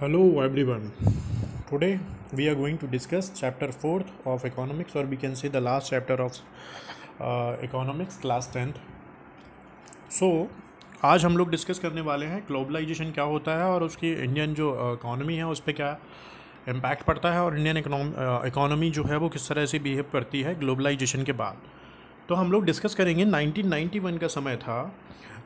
Hello everyone. Today we are going to discuss chapter 4th of economics, or we can say the last chapter of economics class 10th. So आज हम लोग discuss करने वाले हैं globalisation क्या होता है और उसकी इंडियन जो इकोनॉमी है उस पर क्या इम्पैक्ट पड़ता है, और इंडियन इकोनॉमी जो है वो किस तरह से बिहेव करती है ग्लोबलाइजेशन के बाद। तो हम लोग डिस्कस करेंगे 1991 का समय था।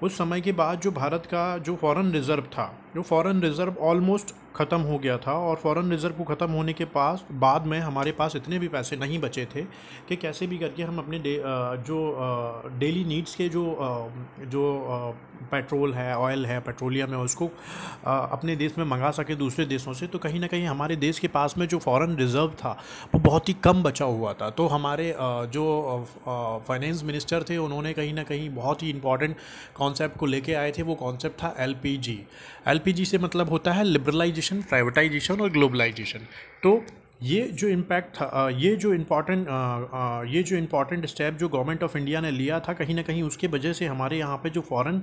उस समय के बाद जो भारत का जो फॉरेन रिज़र्व था, जो फॉरेन रिज़र्व ऑलमोस्ट ख़त्म हो गया था, और फॉरेन रिज़र्व को ख़त्म होने के बाद में हमारे पास इतने भी पैसे नहीं बचे थे कि कैसे भी करके हम अपने डेली नीड्स के जो पेट्रोल है, ऑयल है, पेट्रोलियम है, उसको अपने देश में मंगा सके दूसरे देशों से। तो कहीं ना कहीं हमारे देश के पास में जो फॉरेन रिज़र्व था वो बहुत ही कम बचा हुआ था। तो हमारे जो फाइनेंस मिनिस्टर थे उन्होंने कहीं ना कहीं बहुत ही इंपॉर्टेंट कॉन्सेप्ट को लेके आए थे। वो कॉन्सेप्ट था एलपीजी। एलपीजी से मतलब होता है लिबरलाइजेशन, प्राइवेटाइजेशन और ग्लोबलाइजेशन। तो ये जो इम्पैक्ट था, ये जो इम्पॉर्टेंट स्टेप जो गवर्नमेंट ऑफ इंडिया ने लिया था, कहीं ना कहीं उसके वजह से हमारे यहाँ पे जो फॉरेन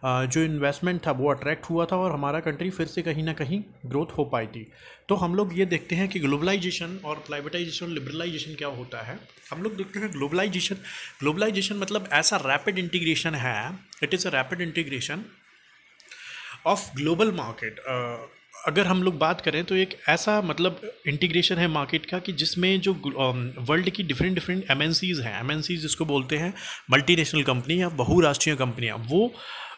जो इन्वेस्टमेंट था वो अट्रैक्ट हुआ था, और हमारा कंट्री फिर से कहीं ना कहीं ग्रोथ हो पाई थी। तो हम लोग ये देखते हैं कि ग्लोबलाइजेशन और प्राइवेटाइजेशन, लिबरलाइजेशन क्या होता है। हम लोग देखते हैं ग्लोबलाइजेशन मतलब ऐसा रैपिड इंटीग्रेशन है। It is a rapid integration of global market. अगर हम लोग बात करें तो एक ऐसा मतलब इंटीग्रेशन है मार्केट का कि जिसमें जो वर्ल्ड की डिफरेंट एमएनसीज़ हैं, एमएनसीज़ जिसको बोलते हैं मल्टीनेशनल कंपनी या बहुराष्ट्रीय कंपनियां, वो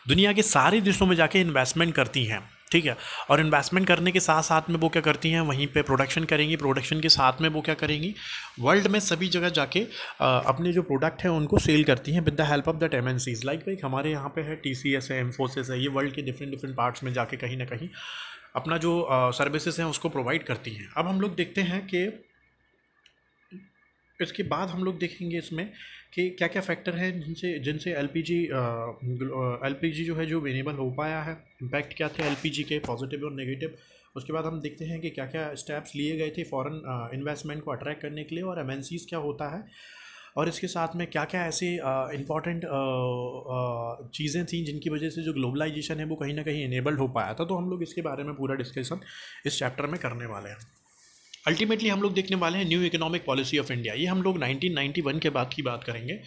दुनिया के सारे देशों में जाके इन्वेस्टमेंट करती हैं। ठीक है। और इन्वेस्टमेंट करने के साथ साथ में वो क्या करती हैं, वहीं पे प्रोडक्शन करेंगी। प्रोडक्शन के साथ में वो क्या करेंगी, वर्ल्ड में सभी जगह जाके अपने जो प्रोडक्ट हैं उनको सेल करती हैं with the help of that MNCs. Like हमारे यहाँ पे है टीसीएस है, इन्फोसिस है, ये वर्ल्ड के डिफरेंट पार्ट्स में जाके कहीं ना कहीं अपना जो सर्विसेज हैं उसको प्रोवाइड करती हैं। अब हम लोग देखते हैं कि इसके बाद हम लोग देखेंगे इसमें कि क्या क्या फैक्टर हैं जिनसे एलपीजी जो है जो इनेबल हो पाया है। इम्पैक्ट क्या थे एलपीजी के, पॉजिटिव और नेगेटिव। उसके बाद हम देखते हैं कि क्या क्या स्टेप्स लिए गए थे फॉरेन इन्वेस्टमेंट को अट्रैक्ट करने के लिए, और एमएनसीज़ क्या होता है, और इसके साथ में क्या क्या ऐसे इम्पॉर्टेंट चीज़ें थी जिनकी वजह से जो ग्लोबलाइजेशन है वो कहीं ना कहीं इनेबल्ड हो पाया था। तो हम लोग इसके बारे में पूरा डिस्कशन इस चैप्टर में करने वाले हैं। अल्टीमेटली हम लोग देखने वाले हैं new economic policy of India. ये हम लोग 1991 के बाद की बात करेंगे।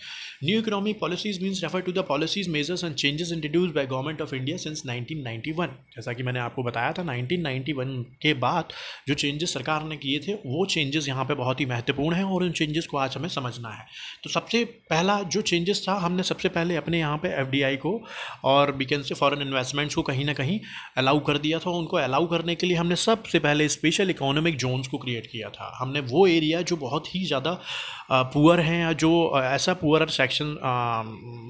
New economic policies means refer to the policies, measures and changes introduced by government of India since 1991। जैसा कि मैंने आपको बताया था 1991 के बाद जो चेंजेस सरकार ने किए थे वो चेंजेस यहाँ पे बहुत ही महत्वपूर्ण हैं, और उन चेंजेस को आज हमें समझना है। तो सबसे पहला जो चेंजेस था, हमने सबसे पहले अपने यहाँ पे एफडीआई को और बीकेन से फॉरेन इन्वेस्टमेंट्स को कहीं ना कहीं अलाउ कर दिया था। उनको अलाउ करने के लिए हमने सबसे पहले स्पेशल इकोनॉमिक जोन्स को क्रिएट किया था। हमने वो एरिया जो बहुत ही ज़्यादा पुअर हैं, या जो ऐसा पुअर सेक्शन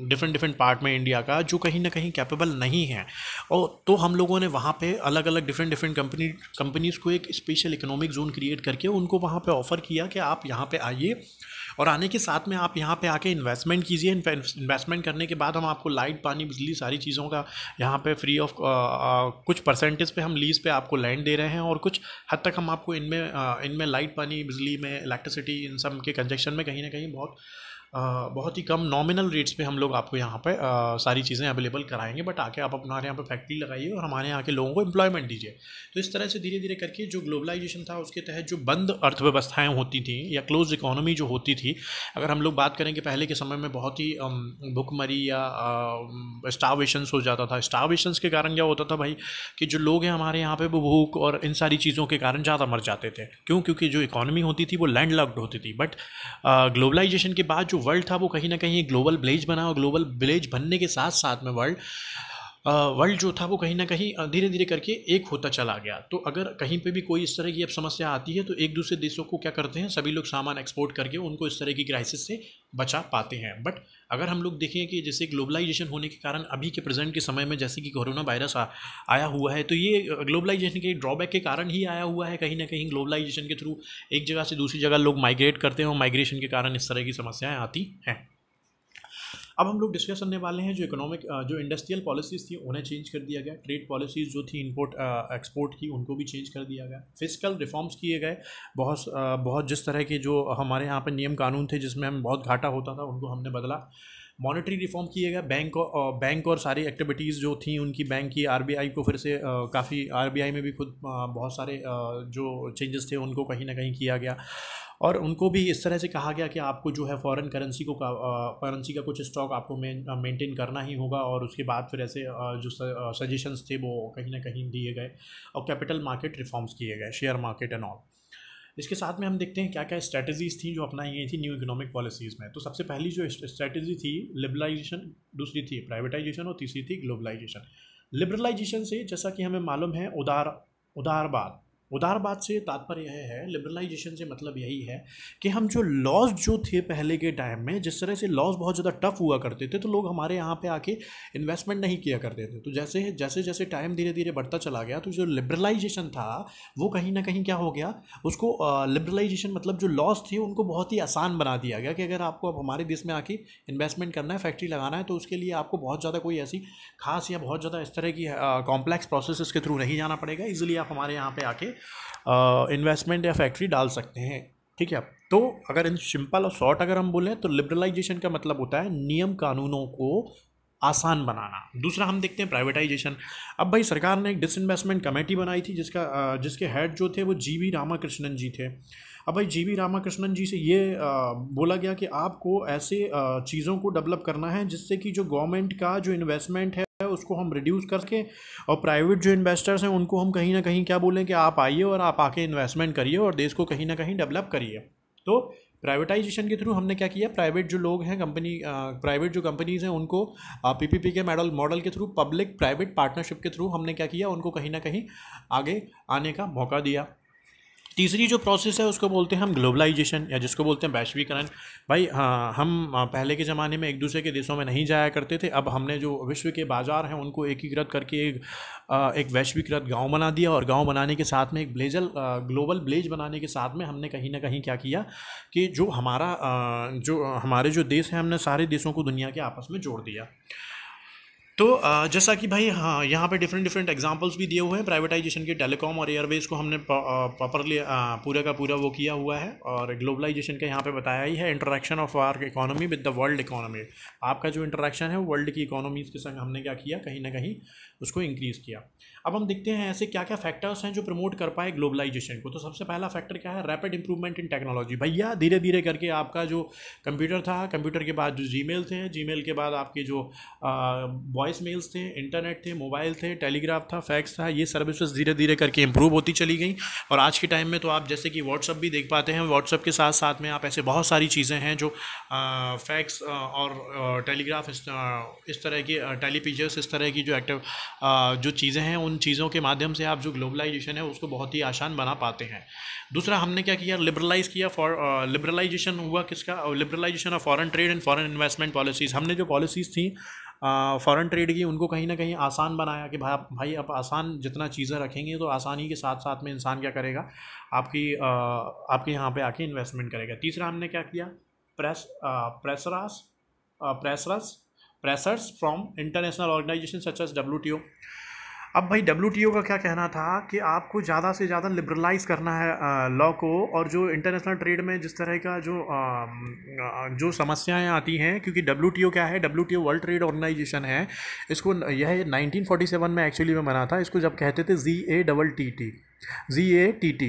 डिफरेंट पार्ट में इंडिया का जो कहीं ना कहीं कैपेबल नहीं है, और तो हम लोगों ने वहाँ पे अलग अलग डिफरेंट कंपनीज़ को एक स्पेशल इकोनॉमिक जोन क्रिएट करके उनको वहाँ पे ऑफ़र किया कि आप यहाँ पे आइए, और आने के साथ में आप यहाँ पे आके इन्वेस्टमेंट कीजिए। इन्वेस्टमेंट करने के बाद हम आपको लाइट, पानी, बिजली, सारी चीज़ों का यहाँ पे फ्री ऑफ कुछ परसेंटेज पे हम लीज पे आपको लैंड दे रहे हैं, और कुछ हद तक हम आपको इनमें लाइट, पानी, बिजली में, इलेक्ट्रिसिटी, इन सब के कंजक्शन में कहीं ना कहीं बहुत ही कम नॉमिनल रेट्स पे हम लोग आपको यहाँ पे सारी चीज़ें अवेलेबल कराएंगे। बट आके आप हमारे यहाँ पे फैक्ट्री लगाइए और हमारे यहाँ के लोगों को एम्प्लॉयमेंट दीजिए। तो इस तरह से धीरे धीरे करके जो ग्लोबलाइजेशन था उसके तहत जो बंद अर्थव्यवस्थाएं होती थी या क्लोज इकोनॉमी जो होती थी, अगर हम लोग बात करें कि पहले के समय में बहुत ही भुखमरी या स्टार्वेशंस हो जाता था। स्टार्वेशंस के कारण क्या होता था भाई, कि जो लोग हैं हमारे यहाँ पे वो भूख और इन सारी चीज़ों के कारण ज़्यादा मर जाते थे। क्यों? क्योंकि जो इकोनॉमी होती थी वो लैंड लॉक्ड होती थी। बट ग्लोबलाइजेशन के बाद जो वर्ल्ड था वो कहीं ना कहीं ग्लोबल विलेज बना, और ग्लोबल विलेज बनने के साथ साथ में वर्ल्ड जो था वो कहीं ना कहीं धीरे धीरे करके एक होता चला गया। तो अगर कहीं पे भी कोई इस तरह की अब समस्या आती है तो एक दूसरे देशों को क्या करते हैं, सभी लोग सामान एक्सपोर्ट करके उनको इस तरह की क्राइसिस से बचा पाते हैं। बट अगर हम लोग देखें कि जैसे ग्लोबलाइजेशन होने के कारण अभी के प्रेजेंट के समय में जैसे कि कोरोना वायरस आया हुआ है, तो ये ग्लोबलाइजेशन के ड्रॉबैक के कारण ही आया हुआ है। कहीं ना कहीं ग्लोबलाइजेशन के थ्रू एक जगह से दूसरी जगह लोग माइग्रेट करते हैं, और माइग्रेशन के कारण इस तरह की समस्याएँ आती हैं। अब हम लोग डिस्कस करने वाले हैं जो इंडस्ट्रियल पॉलिसीज़ थी उन्हें चेंज कर दिया गया। ट्रेड पॉलिसीज़ जो थी इंपोर्ट एक्सपोर्ट की, उनको भी चेंज कर दिया गया। फिजिकल रिफॉर्म्स किए गए। बहुत जिस तरह के जो हमारे यहाँ पर नियम कानून थे जिसमें हम बहुत घाटा होता था, उनको हमने बदला। मॉनेटरी रिफॉर्म किए गए, बैंक और सारी एक्टिविटीज़ जो थी उनकी बैंक की, आरबीआई को फिर से काफ़ी, आरबीआई में भी खुद बहुत सारे जो चेंजेस थे उनको कहीं ना कहीं किया गया, और उनको भी इस तरह से कहा गया कि आपको जो है फॉरेन करेंसी का कुछ स्टॉक आपको मेंटेन करना ही होगा, और उसके बाद फिर ऐसे जो सजेशंस थे वो कहीं ना कहीं दिए गए, और कैपिटल मार्केट रिफॉर्म्स किए गए, शेयर मार्केट एंड ऑल। इसके साथ में हम देखते हैं क्या क्या स्ट्रैटेजीज़ थी जो अपनाई गई थी न्यू इकोनॉमिक पॉलिसीज़ में। तो सबसे पहली जो स्ट्रैटेजी थी लिबरलाइजेशन, दूसरी थी प्राइवेटाइजेशन, और तीसरी थी ग्लोबलाइजेशन। लिबरलाइजेशन से जैसा कि हमें मालूम है उदारवाद से तात्पर्य यह है, लिबरलाइजेशन से मतलब यही है कि हम जो लॉज जो थे पहले के टाइम में, जिस तरह से लॉज बहुत ज़्यादा टफ हुआ करते थे तो लोग हमारे यहाँ पे आके इन्वेस्टमेंट नहीं किया करते थे। तो जैसे जैसे जैसे टाइम धीरे धीरे बढ़ता चला गया तो जो लिबरलाइजेशन था वो कहीं ना कहीं क्या हो गया, उसको लिबरलाइजेशन मतलब जो लॉज थे उनको बहुत ही आसान बना दिया गया कि अगर आपको अब हमारे देश में आके इन्वेस्टमेंट करना है, फैक्ट्री लगाना है, तो उसके लिए आपको बहुत ज़्यादा कोई ऐसी खास या बहुत ज़्यादा इस तरह की कॉम्प्लेक्स प्रोसेस के थ्रू नहीं जाना पड़ेगा, इजीली आप हमारे यहाँ पे आके इन्वेस्टमेंट या फैक्ट्री डाल सकते हैं। ठीक है, तो अगर इन सिंपल और शॉर्ट अगर हम बोलें तो लिबरलाइजेशन का मतलब होता है नियम कानूनों को आसान बनाना। दूसरा हम देखते हैं प्राइवेटाइजेशन। अब भाई सरकार ने एक डिसइन्वेस्टमेंट कमेटी बनाई थी जिसके हेड जो थे वो जीवी रामाकृष्णन जी थे। अब भाई जीवी रामाकृष्णन जी से ये बोला गया कि आपको ऐसे चीज़ों को डेवलप करना है जिससे कि जो गवर्नमेंट का जो इन्वेस्टमेंट है उसको हम रिड्यूस करके, और प्राइवेट जो इन्वेस्टर्स हैं उनको हम कहीं ना कहीं क्या बोलें कि आप आइए और आप आके इन्वेस्टमेंट करिए और देश को कहीं ना कहीं डेवलप करिए। तो प्राइवेटाइजेशन के थ्रू हमने क्या किया, प्राइवेट जो लोग हैं प्राइवेट जो कंपनीज़ हैं उनको पीपीपी के मॉडल के थ्रू, पब्लिक प्राइवेट पार्टनरशिप के थ्रू हमने क्या किया, उनको कहीं ना कहीं आगे आने का मौका दिया। तीसरी जो प्रोसेस है उसको बोलते हैं हम ग्लोबलाइजेशन, या जिसको बोलते हैं वैश्वीकरण। भाई हाँ, हम पहले के ज़माने में एक दूसरे के देशों में नहीं जाया करते थे, अब हमने जो विश्व के बाज़ार हैं उनको एकीकृत करके एक वैश्वीकृत गांव बना दिया, और गांव बनाने के साथ में एक ग्लोबल विलेज बनाने के साथ में हमने कहीं ना कहीं क्या किया कि जो हमारे जो देश हैं हमने सारे देशों को दुनिया के आपस में जोड़ दिया। तो जैसा कि भाई हाँ, यहाँ पे डिफरेंट एग्जांपल्स भी दिए हुए हैं प्राइवेटाइजेशन के। टेलीकॉम और एयरवेज को हमने प्रॉपरली पूरा का पूरा वो किया हुआ है, और ग्लोबलाइजेशन का यहाँ पे बताया ही है, interaction of our economy with the world economy. आपका जो इंटरेक्शन है वर्ल्ड की इकोनॉमीज़ के संग हमने क्या किया, कहीं ना कहीं उसको इंक्रीज़ किया। अब हम देखते हैं ऐसे क्या क्या फैक्टर्स हैं जो प्रमोट कर पाए ग्लोबलाइजेशन को। तो सबसे पहला फैक्टर क्या है, रैपिड इंप्रूवमेंट इन टेक्नोलॉजी। भैया धीरे धीरे करके आपका जो कंप्यूटर था, कंप्यूटर के बाद जो जीमेल थे, जीमेल के बाद आपके जो वॉइस मेल्स थे, इंटरनेट थे, मोबाइल थे, टेलीग्राफ था, फैक्स था, ये सर्विसेज धीरे धीरे करके इंप्रूव होती चली गई। और आज के टाइम में तो आप जैसे कि व्हाट्सअप भी देख पाते हैं, व्हाट्सअप के साथ साथ में आप ऐसे बहुत सारी चीज़ें हैं जो फैक्स और टेलीग्राफ इस तरह की टेलीपिजर्स, इस तरह की जो चीज़ें हैं उन चीज़ों के माध्यम से आप जो ग्लोबलाइजेशन है उसको बहुत ही आसान बना पाते हैं। दूसरा हमने क्या किया, लिबरलाइज़ किया। लिबरलाइजेशन हुआ किसका, liberalisation of foreign trade and foreign investment policies. हमने जो पॉलिसीज़ थी फॉरेन ट्रेड की उनको कहीं ना कहीं आसान बनाया कि भाई अब आसान जितना चीज़ें रखेंगे तो आसानी के साथ साथ में इंसान क्या करेगा, आपके यहाँ पे आके इन्वेस्टमेंट करेगा। तीसरा हमने क्या किया, pressures from international organisation such as WTO। अब भाई WTO का क्या कहना था कि आपको ज़्यादा से ज़्यादा लिबरलाइज़ करना है लॉ को, और जो इंटरनेशनल ट्रेड में जिस तरह का जो समस्याएं आती हैं, क्योंकि WTO क्या है, WTO वर्ल्ड ट्रेड ऑर्गेनाइजेशन है, इसको यह 1947 में एक्चुअली में बना था। इसको जब कहते थे GATT,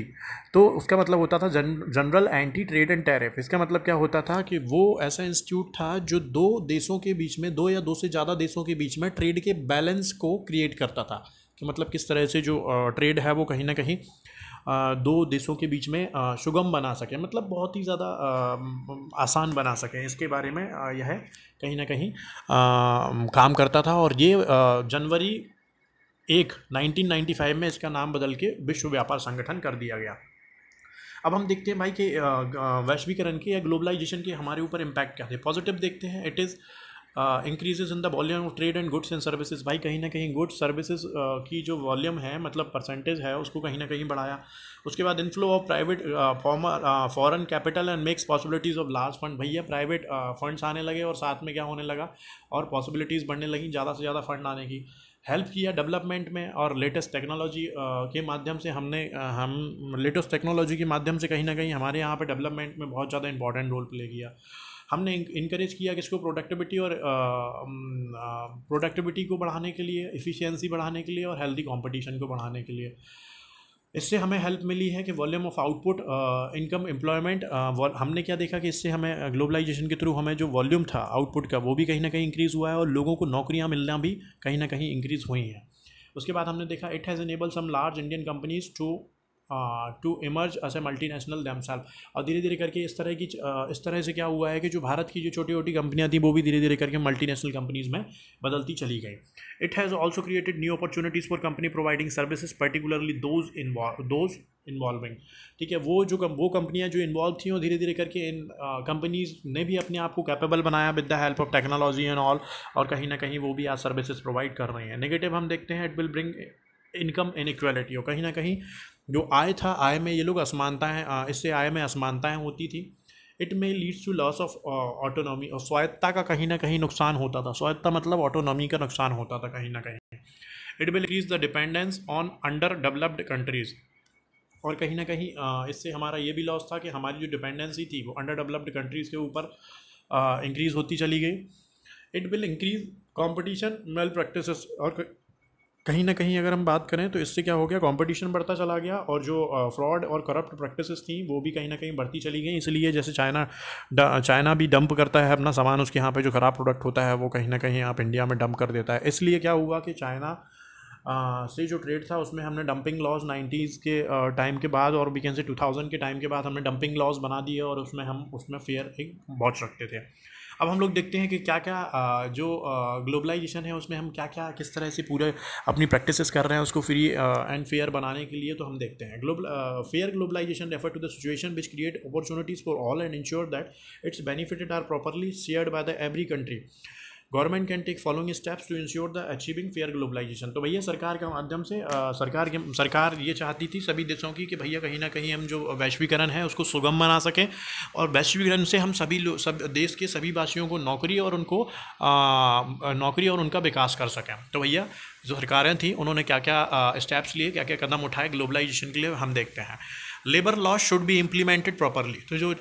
तो उसका मतलब होता था general anti trade and tariff. इसका मतलब क्या होता था कि वो ऐसा इंस्टीट्यूट था जो दो देशों के बीच में, दो या दो से ज़्यादा देशों के बीच में ट्रेड के बैलेंस को क्रिएट करता था, कि मतलब किस तरह से जो ट्रेड है वो कहीं ना कहीं दो देशों के बीच में सुगम बना सके, मतलब बहुत ही ज़्यादा आसान बना सके, इसके बारे में यह कहीं ना कहीं काम करता था। और ये जनवरी 1, 1995 में इसका नाम बदल के विश्व व्यापार संगठन कर दिया गया। अब हम देखते हैं भाई कि वैश्वीकरण के या ग्लोबलाइजेशन के हमारे ऊपर इम्पैक्ट क्या थे। पॉजिटिव देखते हैं, it is increases in the volume of trade and goods and services. भाई कहीं ना कहीं गुड्स सर्विसेज की जो वॉल्यूम है, मतलब परसेंटेज है, उसको कहीं ना कहीं बढ़ाया। उसके बाद inflow of private foreign capital and makes possibilities of large fund. भैया प्राइवेट फंड्स आने लगे और साथ में क्या होने लगा, और पॉसिबिलिटीज़ बढ़ने लगी, ज़्यादा से ज़्यादा फंड आने की। हेल्प किया डेवलपमेंट में, और लेटेस्ट टेक्नोलॉजी के माध्यम से हम लेटेस्ट टेक्नोलॉजी के माध्यम से कहीं ना कहीं हमारे यहाँ पे डेवलपमेंट में बहुत ज़्यादा इंपॉर्टेंट रोल प्ले किया। हमने इनकरेज किया किसको, प्रोडक्टिविटी और प्रोडक्टिविटी को बढ़ाने के लिए, इफ़िशियंसी बढ़ाने के लिए और हेल्दी कंपटीशन को बढ़ाने के लिए। इससे हमें हेल्प मिली है कि volume of output, income, employment, हमने क्या देखा कि इससे हमें ग्लोबलाइजेशन के थ्रू हमें जो वॉल्यूम था आउटपुट का वो भी कहीं ना कहीं इंक्रीज़ हुआ है और लोगों को नौकरियां मिलना भी कहीं ना कहीं इंक्रीज़ हुई हैं। उसके बाद हमने देखा it has enable some large Indian companies to emerge as a multinational themself. और धीरे धीरे करके इस तरह से क्या हुआ है कि जो भारत की जो छोटी छोटी कंपनियां थी वो भी धीरे धीरे करके मल्टीनेशनल कंपनीज में बदलती चली गई। It has also created new opportunities for company providing services particularly those involving, ठीक है, वो कंपनियां जो इन्वॉल्व थी वो धीरे धीरे करके इन कंपनीज ने भी अपने आप को कैपेबल बनाया with the help of technology and all, और कहीं ना कहीं वो भी आज सर्विसेज प्रोवाइड कर रहे हैं। नेगेटिव हम देखते हैं, it will bring income inequality, और कहीं ना कहीं जो आय था, आय में ये लोग असमानताएँ, इससे आय में असमानताएँ होती थी। इट में leads to loss of autonomy, और स्वायत्ता का कहीं ना कहीं नुकसान होता था। स्वायत्ता मतलब ऑटोनॉमी का नुकसान होता था कहीं ना कहीं। It will increase the dependence on under developed countries, और कहीं ना कहीं इससे हमारा ये भी लॉस था कि हमारी जो डिपेंडेंसी थी वो अंडर डेवलप्ड कंट्रीज़ के ऊपर इंक्रीज़ होती चली गई। It will increase competition, malpractices, और कहीं ना कहीं अगर हम बात करें तो इससे क्या हो गया, कंपटीशन बढ़ता चला गया और जो फ्रॉड और करप्ट प्रैक्टिसेस थी वो भी कहीं ना कहीं बढ़ती चली गई। इसलिए जैसे चाइना भी डंप करता है अपना सामान, उसके यहाँ पे जो ख़राब प्रोडक्ट होता है वो कहीं ना कहीं आप इंडिया में डंप कर देता है। इसलिए क्या हुआ कि चाइना से जो ट्रेड था उसमें हमने डंपिंग लॉज 90s के टाइम के बाद, और वीकेंड से 2000 के टाइम के बाद हमने डंपिंग लॉज बना दिए और उसमें फेयर एक वॉच रखते थे। अब हम लोग देखते हैं कि क्या क्या जो ग्लोबलाइजेशन है उसमें हम क्या क्या किस तरह से पूरे अपनी प्रैक्टिसेस कर रहे हैं उसको फ्री एंड फेयर बनाने के लिए। तो हम देखते हैं fair globalisation refer to the situation which create opportunities for all and ensure that its benefited are properly shared by the every country. Government can take following steps to ensure the achieving fair globalisation. तो भैया सरकार के माध्यम से सरकार ये चाहती थी सभी देशों की कि भैया कहीं ना कहीं हम जो वैश्वीकरण है उसको सुगम बना सकें, और वैश्वीकरण से हम सब देश के सभी वासियों को नौकरी और उनका विकास कर सकें। तो भैया जो सरकारें थी उन्होंने क्या क्या स्टेप्स लिए, क्या क्या कदम उठाए ग्लोबलाइजेशन के लिए, हम देखते हैं। Labour laws should be implemented properly. तो जो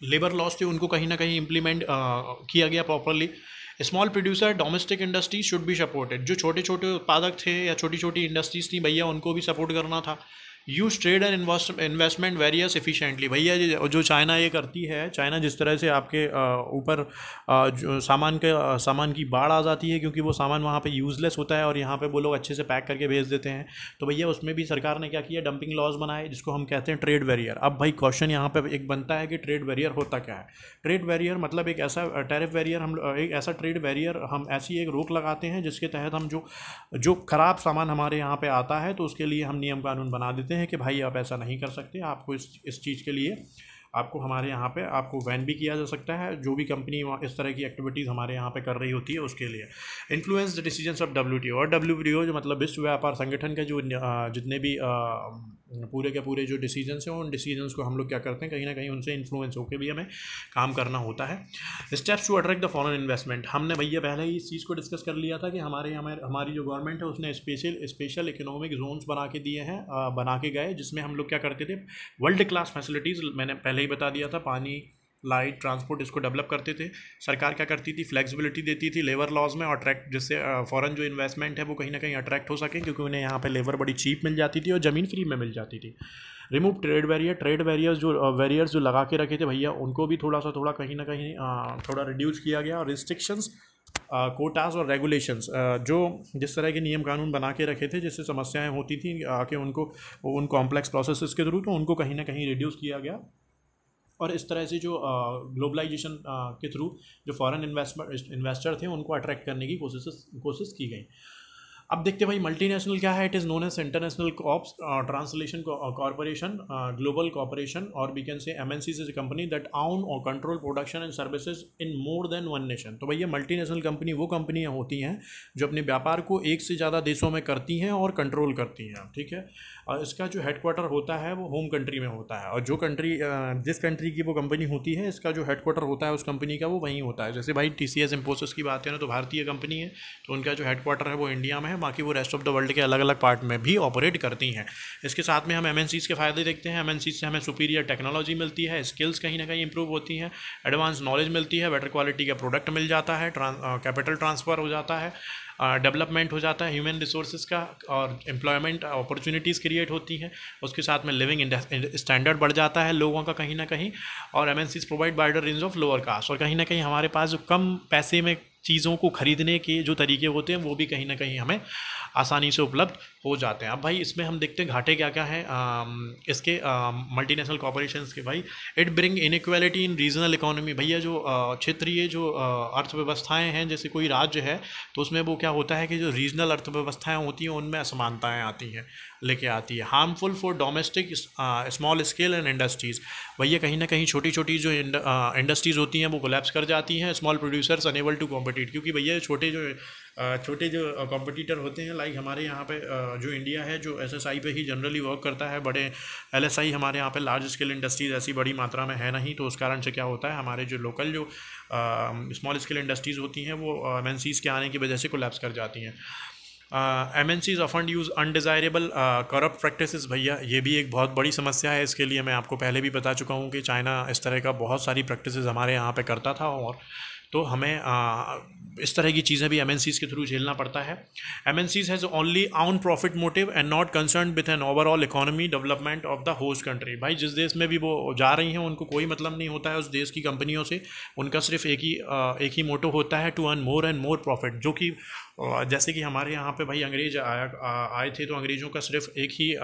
लेबर लॉस थे उनको कहीं ना कहीं इम्प्लीमेंट किया गया properly. Small producer domestic industries should be supported. जो छोटे छोटे उत्पादक थे या छोटी छोटी इंडस्ट्रीज थी भैया उनको भी सपोर्ट करना था। Use trade and investment various efficiently. भैया जो चाइना ये करती है, चाइना जिस तरह से आपके ऊपर जो सामान की बाढ़ आ जाती है क्योंकि वो सामान वहाँ पे यूज़लेस होता है और यहाँ पे वो लोग अच्छे से पैक करके भेज देते हैं। तो भैया उसमें भी सरकार ने क्या किया, डंपिंग लॉज बनाए जिसको हम कहते हैं ट्रेड बैरियर। अब भाई क्वेश्चन यहाँ पे एक बनता है कि ट्रेड बैरियर होता क्या है। ट्रेड बैरियर मतलब एक ऐसा टैरिफ बैरियर, हम एक ऐसा ट्रेड बैरियर, हम ऐसी एक रोक लगाते हैं जिसके तहत हम जो ख़राब सामान हमारे यहाँ पे आता है तो उसके लिए हम नियम कानून बना देते हैं कि भाई आप ऐसा नहीं कर सकते, आपको इस चीज़ के लिए आपको हमारे यहाँ पे आपको बैन भी किया जा सकता है। जो भी कंपनी इस तरह की एक्टिविटीज़ हमारे यहाँ पे कर रही होती है उसके लिए। Influence the decisions of WTO। और WTO जो मतलब विश्व व्यापार संगठन के जो जितने भी पूरे के पूरे जो डिसीजंस हैं उन डिसीजंस को हम लोग क्या करते हैं, कहीं ना कहीं उनसे इन्फ्लुएंस होकर भी हमें काम करना होता है। Steps to attract the foreign investment. हमने भैया पहले ही इस चीज़ को डिस्कस कर लिया था कि हमारी जो गवर्नमेंट है उसने स्पेशल इकोनॉमिक जोन्स बना के दिए हैं, बना के गए, जिसमें हम लोग क्या करते थे, वर्ल्ड क्लास फैसिलिटीज़ मैंने पहले ही बता दिया था, पानी, लाइट, ट्रांसपोर्ट, इसको डेवलप करते थे। सरकार क्या करती थी, फ्लेक्सिबिलिटी देती थी लेबर लॉज में, और अट्रैक्ट जिससे फॉरेन जो इन्वेस्टमेंट है वो कहीं ना कहीं अट्रैक्ट हो सके क्योंकि उन्हें यहाँ पे लेबर बड़ी चीप मिल जाती थी और ज़मीन फ्री में मिल जाती थी। Remove trade barrier. Trade barriers जो लगा के रखे थे भैया उनको भी थोड़ा कहीं ना कहीं थोड़ा रिड्यूस किया गया। और रिस्ट्रिक्शंस, कोटास और रेगुलेशंस, जो जिस तरह के नियम कानून बना के रखे थे जिससे समस्याएं होती थी कि उन कॉम्प्लेक्स प्रोसेसेस के थ्रू, तो उनको कहीं ना कहीं रिड्यूस किया गया। और इस तरह से जो ग्लोबलाइजेशन के थ्रू जो फॉरेन इन्वेस्टर थे उनको अट्रैक्ट करने की कोशिश की गई। अब देखते हैं भाई मल्टीनेशनल क्या है। It is known as international corps, translation corporation, global corporation, और we can say MNCs is a company that own और control production and services in more than one nation. तो भैया मल्टीनेशनल कंपनी वो कंपनियां होती हैं जो अपने व्यापार को एक से ज़्यादा देशों में करती हैं और कंट्रोल करती हैं, ठीक है। और इसका जो हेडक्वार्टर होता है वो होम कंट्री में होता है, और जिस कंट्री की वो कंपनी होती है इसका जो हेडक्वार्टर होता है उस कंपनी का वो वहीं होता है। जैसे भाई TCS इन्फोसिस की बात है ना, तो भारतीय कंपनी है तो उनका जो हेडक्वार्टर है वो इंडिया में है, बाकी वो रेस्ट ऑफ द वर्ल्ड के अलग अलग पार्ट में भी ऑपरेट करती हैं। इसके साथ में हम एमएनसीज़ के फ़ायदे देखते हैं। एमएनसीज़ से हमें सुपीरियर टेक्नोलॉजी मिलती है, स्किल्स कहीं ना कहीं इंप्रूव होती हैं, एडवांस नॉलेज मिलती है, बेटर क्वालिटी का प्रोडक्ट मिल जाता है, कैपिटल ट्रांसफ़र हो जाता है, डेवलपमेंट हो जाता है ह्यूमन रिसोर्सेज का, और एम्प्लॉयमेंट अपॉर्चुनिटीज़ क्रिएट होती हैं। उसके साथ में लिविंग स्टैंडर्ड बढ़ जाता है लोगों का कहीं ना कहीं, और MNCs provide wider range of lower caste, और कहीं ना कहीं हमारे पास जो कम पैसे में चीज़ों को ख़रीदने के जो तरीके होते हैं वो भी कहीं ना कहीं हमें आसानी से उपलब्ध हो जाते हैं। अब भाई इसमें हम देखते हैं घाटे क्या क्या हैं इसके मल्टीनेशनल कॉर्पोरेशंस के। भाई it bring inequality in regional economy. भैया जो क्षेत्रीय जो अर्थव्यवस्थाएं हैं, जैसे कोई राज्य है तो उसमें वो क्या होता है कि जो रीजनल अर्थव्यवस्थाएं होती हैं उनमें असमानताएं आती हैं, लेके आती है। Harmful for domestic small scale and industries. भैया कहीं ना कहीं छोटी छोटी जो इंडस्ट्रीज़ होती हैं वो कोलैप्स कर जाती हैं। Small producers unable to compete, क्योंकि भैया छोटे जो कॉम्पिटिटर होते हैं, लाइक हमारे यहाँ पे जो इंडिया है जो एसएसआई पे ही जनरली वर्क करता है, बड़े एलएसआई हमारे यहाँ पे लार्ज स्केल इंडस्ट्रीज ऐसी बड़ी मात्रा में है नहीं, तो उस कारण से क्या होता है हमारे जो लोकल जो स्मॉल स्केल इंडस्ट्रीज़ होती हैं वो एमएनसीज़ के आने की वजह से कोलैप्स कर जाती हैं। MNCs often use undesirable corrupt practices. भैया ये भी एक बहुत बड़ी समस्या है। इसके लिए मैं आपको पहले भी बता चुका हूँ कि चाइना इस तरह का बहुत सारी प्रैक्टिसेस हमारे यहाँ पे करता था, और तो हमें इस तरह की चीज़ें भी एमएनसीज़ के थ्रू झेलना पड़ता है। MNCs has only on profit motive and not concern with an overall economy development of the host country. भाई जिस देश में भी वो जा रही हैं उनको कोई मतलब नहीं होता है उस देश की कंपनियों से, उनका सिर्फ एक ही मोटो होता है, to earn more and more profit. जो कि जैसे कि हमारे यहाँ पे भाई अंग्रेज आए थे, तो अंग्रेज़ों का सिर्फ एक ही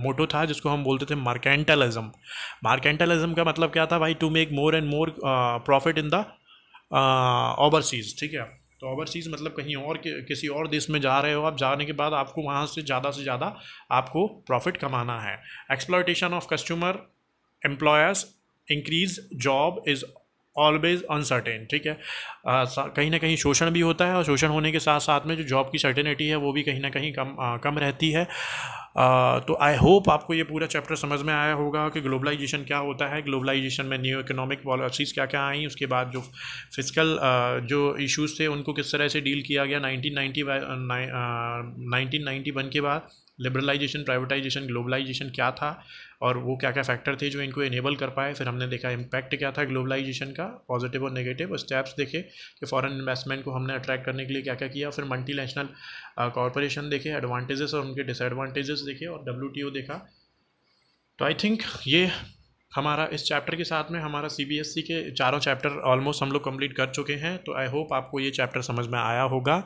मोटो था जिसको हम बोलते थे मार्केंटलिज्म। मार्केंटलिज्म का मतलब क्या था भाई? To make more and more profit in the overseas. ठीक है, तो ओवरसीज़ मतलब कहीं और किसी और देश में जा रहे हो आप, जाने के बाद आपको वहाँ से ज़्यादा आपको प्रॉफिट कमाना है। Exploitation of customer employers increase job is always uncertain. ठीक है, कहीं ना कहीं शोषण भी होता है, और शोषण होने के साथ साथ में जो जॉब की सर्टेनिटी है वो भी कहीं ना कहीं कम रहती है। तो आई होप आपको ये पूरा चैप्टर समझ में आया होगा कि ग्लोबलाइजेशन क्या होता है, ग्लोबलाइजेशन में न्यू इकोनॉमिक पॉलिसीज़ क्या क्या आई, उसके बाद जो फिजिकल जो इश्यूज़ थे उनको किस तरह से डील किया गया 1991 के बाद। लिबरलाइजेशन, प्राइवेटाइजेशन, ग्लोबलाइजेशन क्या था, और वो क्या क्या फैक्टर थे जो इनको इनेबल कर पाए। फिर हमने देखा इम्पैक्ट क्या था ग्लोबलाइजेशन का, पॉजिटिव और नेगेटिव स्टेप्स देखे कि फॉरेन इन्वेस्टमेंट को हमने अट्रैक्ट करने के लिए क्या क्या किया। फिर मल्टीनेशनल कॉरपोरेशन देखे, एडवांटेजेस और उनके डिसएडवांटेजेस देखे, और WTO देखा। तो आई थिंक ये हमारा इस चैप्टर के साथ में हमारा CBSE के चारों चैप्टर ऑलमोस्ट हम लोग कंप्लीट कर चुके हैं। तो आई होप आपको ये चैप्टर समझ में आया होगा।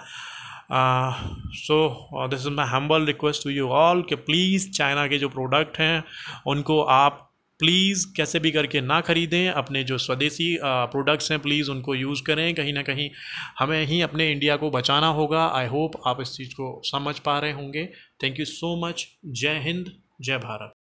So this is my humble request to you all कि प्लीज़ चाइना के जो प्रोडक्ट हैं उनको आप प्लीज़ कैसे भी करके ना ख़रीदें। अपने जो स्वदेशी प्रोडक्ट्स हैं प्लीज़ उनको यूज़ करें। कहीं ना कहीं हमें ही अपने इंडिया को बचाना होगा। आई होप आप इस चीज़ को समझ पा रहे होंगे। Thank you so much. जय हिंद, जय भारत।